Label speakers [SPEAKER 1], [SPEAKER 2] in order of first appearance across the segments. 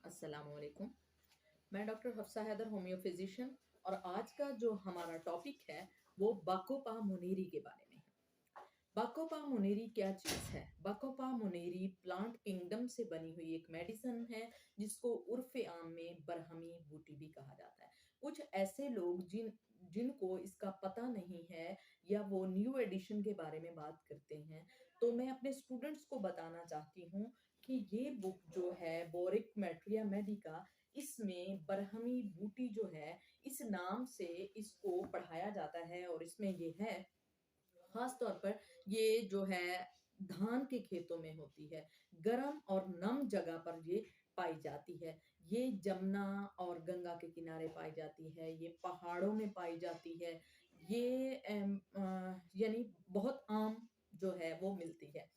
[SPEAKER 1] अस्सलामुअलैकुम। मैं doctor Hafsa Haider, homeo physician, और आज का जो हमारा टॉपिक है वो बाकोपा मुनीरी के बारे में है। बाकोपा मुनीरी क्या चीज़ है? बाकोपा मुनीरी प्लांट किंगडम से बनी हुई एक मेडिसिन है जिसको उर्फ़े आम में बरहमी बूटी भी कहा जाता है। कुछ ऐसे लोग जिनको इसका पता नहीं है या वो न्यू एडिशन के बारे में बात करते हैं, तो मैं अपने स्टूडेंट्स को बताना चाहती हूँ कि ये बुक जो है बोरिक मैट्रिया मेडिका, इसमें बरहमी बूटी जो है इस नाम से इसको पढ़ाया जाता है। और इसमें ये है, खास तौर पर ये जो है धान के खेतों में होती है, गर्म और नम जगह पर ये पाई जाती है। ये जमुना और गंगा के किनारे पाई जाती है, ये पहाड़ों में पाई जाती है, ये यानी बहुत आम जो है वो मिलती है।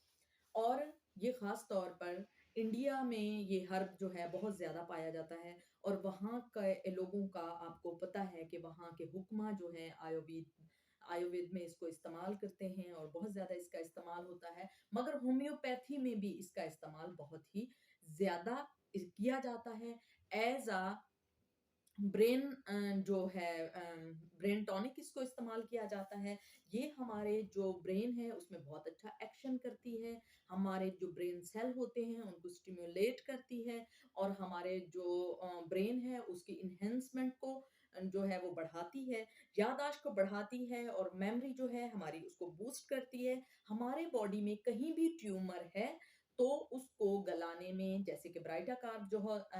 [SPEAKER 1] और ये खास तौर पर इंडिया में ये हर्ब जो है बहुत ज़्यादा पाया जाता है। और वहाँ के लोगों का आपको पता है कि वहाँ के हुक्मा जो हैं आयुर्वेद में इसको इस्तेमाल करते हैं और बहुत ज़्यादा इसका इस्तेमाल होता है। मगर होम्योपैथी में भी इसका इस्तेमाल बहुत ही ज़्यादा किया जाता है एज अ ब्रेन जो है ब्रेन टॉनिक इसको इस्तेमाल किया जाता है। ये हमारे जो ब्रेन है उसमें बहुत अच्छा एक्शन करती है, हमारे जो ब्रेन सेल होते हैं उनको स्टिम्युलेट करती है, और हमारे जो ब्रेन है उसकी इन्हेंसमेंट को जो है वो बढ़ाती है, याददाश्त को बढ़ाती है, और मेमोरी जो है हमारी उसको बूस्ट करती है। हमारे बॉडी में कहीं भी ट्यूमर है तो उसको गलाने में, जैसे कि ब्राइटा कार्ब जो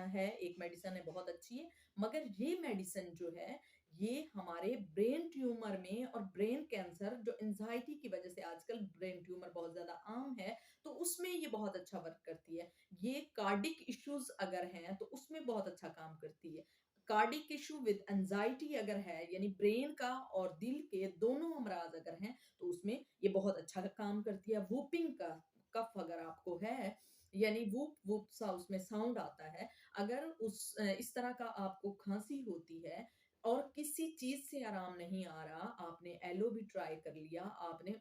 [SPEAKER 1] है एक मेडिसिन है, बहुत अच्छी है। मगर ये मेडिसिन जो है ये हमारे ब्रेन ट्यूमर में और ब्रेन कैंसर, जो एंजाइटी की वजह से आजकल ब्रेन ट्यूमर बहुत ज्यादा आम है, तो उसमें ये बहुत अच्छा वर्क करती है। ये कार्डिक इश्यूज अगर हैं तो उसमें बहुत अच्छा काम करती है। कार्डिक इशू विद एंजाइटी अगर है, यानी ब्रेन का और दिल के दोनों अमराज अगर हैं, तो उसमें ये बहुत अच्छा काम करती है। वूपिंग का कफ अगर आपको है, यानी वूप वूप सा उसमें साउंड आता है, अगर इस तरह का आपको खांसी होती है और किसी चीज से आराम नहीं आ रहा, आपने एलो भी ट्राई कर लिया, आपने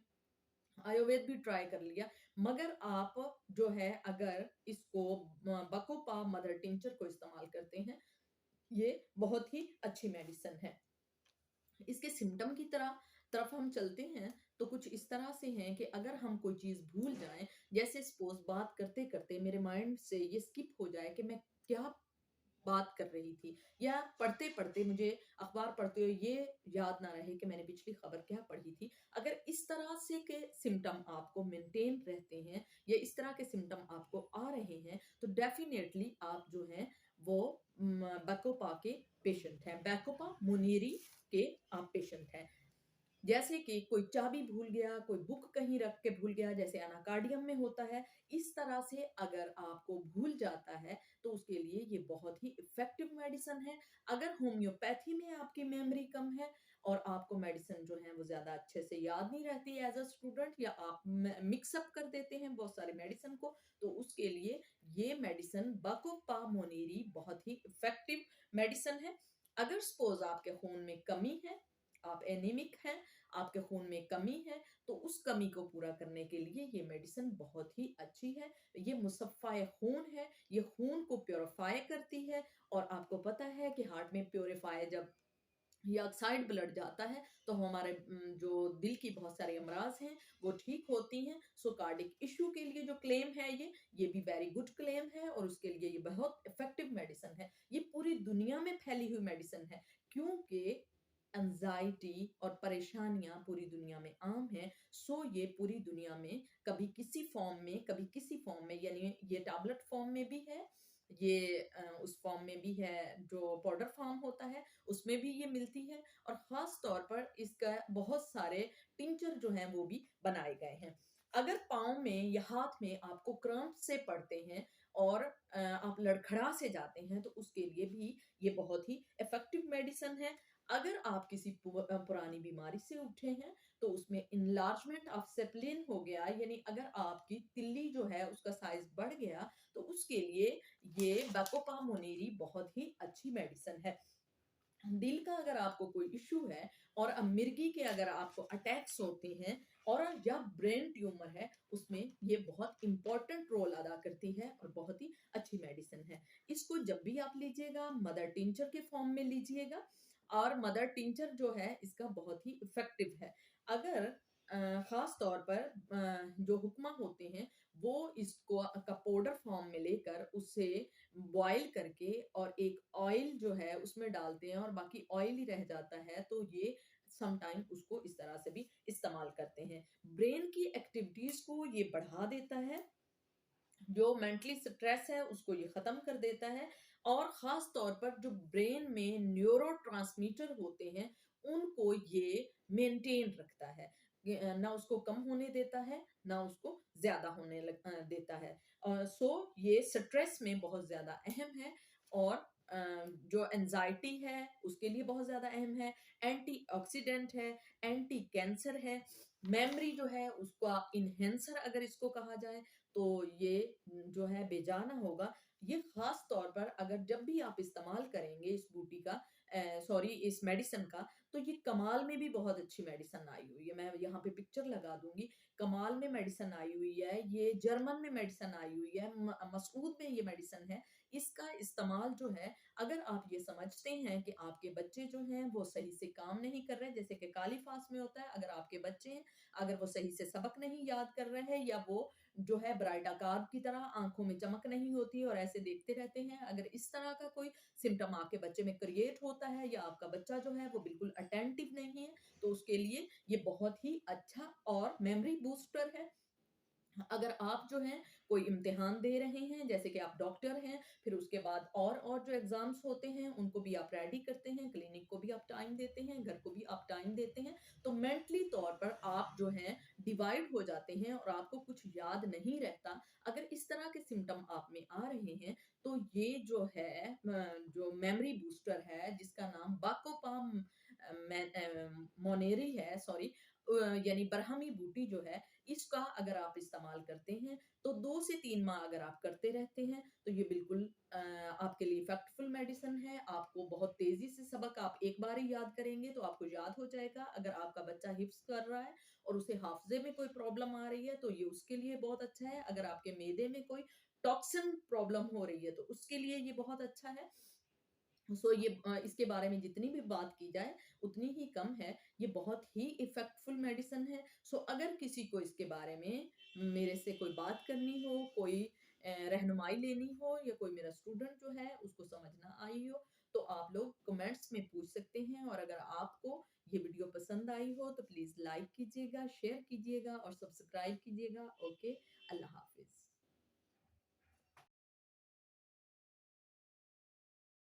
[SPEAKER 1] आयुर्वेद भी ट्राई कर लिया, मगर आप जो है अगर इसको बकोपा मदर टिंचर को इस्तेमाल करते हैं, ये बहुत ही अच्छी मेडिसिन है। इसके सिम्टम की तरफ हम चलते हैं तो कुछ इस तरह से हैं कि अगर हम कोई चीज़ भूल जाएं, जैसे सपोज बात करते करते मेरे माइंड से ये स्किप हो जाए कि मैं क्या बात कर रही थी, या पढ़ते पढ़ते मुझे अखबार पढ़ते हुए ये याद ना रहे कि मैंने पिछली खबर क्या पढ़ी थी। अगर इस तरह से के सिम्टम आपको मेंटेन रहते हैं या इस तरह के सिम्टम आपको आ रहे हैं, तो डेफिनेटली आप जो हैं वो बैकोपा के पेशेंट हैं, बैकोपा मुनीरी के आप पेशेंट हैं। जैसे कि कोई चाबी भूल गया, कोई बुक कहीं रख के भूल गया, जैसे अनाकार्डियम में होता है, इस तरह से अगर आपको भूल जाता है तो उसके लिए ये बहुत ही इफेक्टिव मेडिसिन है। अगर होम्योपैथी में आपकी मेमोरी कम है और आपको मेडिसिन जो है वो ज्यादा अच्छे से याद नहीं रहती एज अ स्टूडेंट, या आप मिक्सअप कर देते हैं बहुत सारे मेडिसिन को, तो उसके लिए ये मेडिसिन बकोपा मोनेरी बहुत ही इफेक्टिव मेडिसिन है। अगर सपोज आपके खून में कमी है, आप एनीमिक हैं, आपके खून में कमी है, तो उस कमी को पूरा करने के लिए ये मेडिसिन बहुत ही अच्छी है। ये मुसफ़्फ़ाए खून है, ये खून को प्योरीफाई करती है। और आपको पता है कि हार्ट में प्योरीफाई जब ये ऑक्साइड ब्लड जाता है तो हमारे जो दिल की बहुत सारे अमराज हैं वो ठीक होती हैं। सो कार्डिक इशू के लिए जो क्लेम है ये भी वेरी गुड क्लेम है, और उसके लिए ये बहुत इफेक्टिव मेडिसिन है। ये पूरी दुनिया में फैली हुई मेडिसिन है, क्योंकि एंजाइटी और परेशानियां पूरी दुनिया में आम है। सो ये पूरी दुनिया में कभी किसी फॉर्म में, कभी किसी फॉर्म में, यानी ये टैबलेट फॉर्म में भी है, ये उस फॉर्म में भी है जो पाउडर फॉर्म होता है उसमें भी ये मिलती है, और खास तौर पर इसका बहुत सारे टिंचर जो हैं वो भी बनाए गए हैं। अगर पाँव में या हाथ में आपको क्रैम्प से पड़ते हैं और आप लड़खड़ा से जाते हैं, तो उसके लिए भी ये बहुत ही इफेक्टिव मेडिसिन है। अगर आप किसी पुरानी बीमारी से उठे हैं तो उसमें इनलार्जमेंट ऑफ सेप्लिन हो गया, यानी अगर आपकी तिल्ली जो है उसका साइज बढ़ गया, तो उसके लिए ये बैकोपा मोनेरी बहुत ही अच्छी मेडिसिन है। दिल का अगर आपको कोई इश्यू है और मिर्गी के अगर आपको अटैक्स होते हैं और या ब्रेन ट्यूमर है, उसमें ये बहुत इंपॉर्टेंट रोल अदा करती है और बहुत ही अच्छी मेडिसिन है। इसको जब भी आप लीजिएगा मदर टिंचर के फॉर्म में लीजिएगा, और मदर टिंचर जो है इसका बहुत ही इफेक्टिव है। अगर खास तौर पर जो हुक्मा होते हैं वो इसको का पाउडर फॉर्म में लेकर उसे बॉयल करके और एक ऑयल जो है उसमें डालते हैं और बाकी ऑयल ही रह जाता है, तो ये समटाइम उसको इस तरह से भी इस्तेमाल करते हैं। ब्रेन की एक्टिविटीज को ये बढ़ा देता है, जो मेंटली स्ट्रेस है उसको ये खत्म कर देता है, और खास तौर पर जो ब्रेन में न्यूरोट्रांसमीटर होते हैं उनको ये मेंटेन रखता है। ना उसको कम होने देता है ना उसको ज्यादा देता है। सो ये स्ट्रेस में बहुत ज्यादा अहम है, और जो एंजाइटी है उसके लिए बहुत ज्यादा अहम है। एंटीऑक्सीडेंट है, एंटी कैंसर है, मेमोरी जो है उसका इन्हेंसर अगर इसको कहा जाए, तो ये जो है बेजाना होगा। ये खास तौर पर अगर जब भी आप इस्तेमाल करेंगे इस बूटी का, सॉरी इस मेडिसिन का, तो ये कमाल में भी बहुत अच्छी मेडिसिन आई हुई है। मैं यहाँ पे पिक्चर लगा दूंगी। कमाल में मेडिसिन आई हुई है, ये जर्मन में मेडिसिन आई हुई है, मसूद में ये मेडिसिन है। इसका इस्तेमाल जो है, अगर आप ये समझते हैं कि आपके बच्चे जो हैं वो सही से काम नहीं कर रहे, जैसे कि काली फास में होता है, अगर आपके बच्चे हैं अगर वो सही से सबक नहीं याद कर रहे हैं, या वो जो है ब्राइट आकार की तरह आंखों में चमक नहीं होती और ऐसे देखते रहते हैं, अगर इस तरह का कोई सिम्टम आपके बच्चे में क्रिएट होता है, या आपका बच्चा जो है वो बिल्कुल अटेंटिव नहीं है, तो उसके लिए ये बहुत ही अच्छा और मेमोरी बूस्टर है। अगर आप जो हैं कोई इम्तिहान दे रहे हैं, जैसे कि आप डॉक्टर हैं, फिर उसके बाद और जो एग्जाम्स होते हैं उनको भी आप रेडी करते हैं, क्लिनिक को भी आप टाइम देते हैं, घर को भी आप टाइम देते हैं, तो मेंटली तौर पर आप जो हैं डिवाइड हो जाते हैं और आपको कुछ याद नहीं रहता। अगर इस तरह के सिम्टम आप में आ रहे हैं, तो ये जो है जो मेमोरी बूस्टर है जिसका नाम बाकोपाम मोनेरी है, सॉरी यानी बरहमी बूटी जो है, इसका अगर आप इस्तेमाल करते हैं तो 2 से 3 माह अगर आप करते रहते हैं, तो ये बिल्कुल आपके लिए इफेक्टफुल मेडिसिन है। आपको बहुत तेजी से सबक आप एक बार ही याद करेंगे तो आपको याद हो जाएगा। अगर आपका बच्चा हिफ्स कर रहा है और उसे हाफजे में कोई प्रॉब्लम आ रही है, तो ये उसके लिए बहुत अच्छा है। अगर आपके मैदे में कोई टॉक्सिन प्रॉब्लम हो रही है, तो उसके लिए ये बहुत अच्छा है। सो ये इसके बारे में जितनी भी बात की जाए उतनी ही कम है। ये बहुत ही इफेक्टफुल मेडिसिन है। सो अगर किसी को इसके बारे में मेरे से कोई बात करनी हो, कोई रहनुमाई लेनी हो, या कोई मेरा स्टूडेंट जो है उसको समझ ना आई हो, तो आप लोग कमेंट्स में पूछ सकते हैं। और अगर आपको ये वीडियो पसंद आई हो तो प्लीज लाइक कीजिएगा, शेयर कीजिएगा और सब्सक्राइब कीजिएगा। ओके, अल्लाह हाफिज।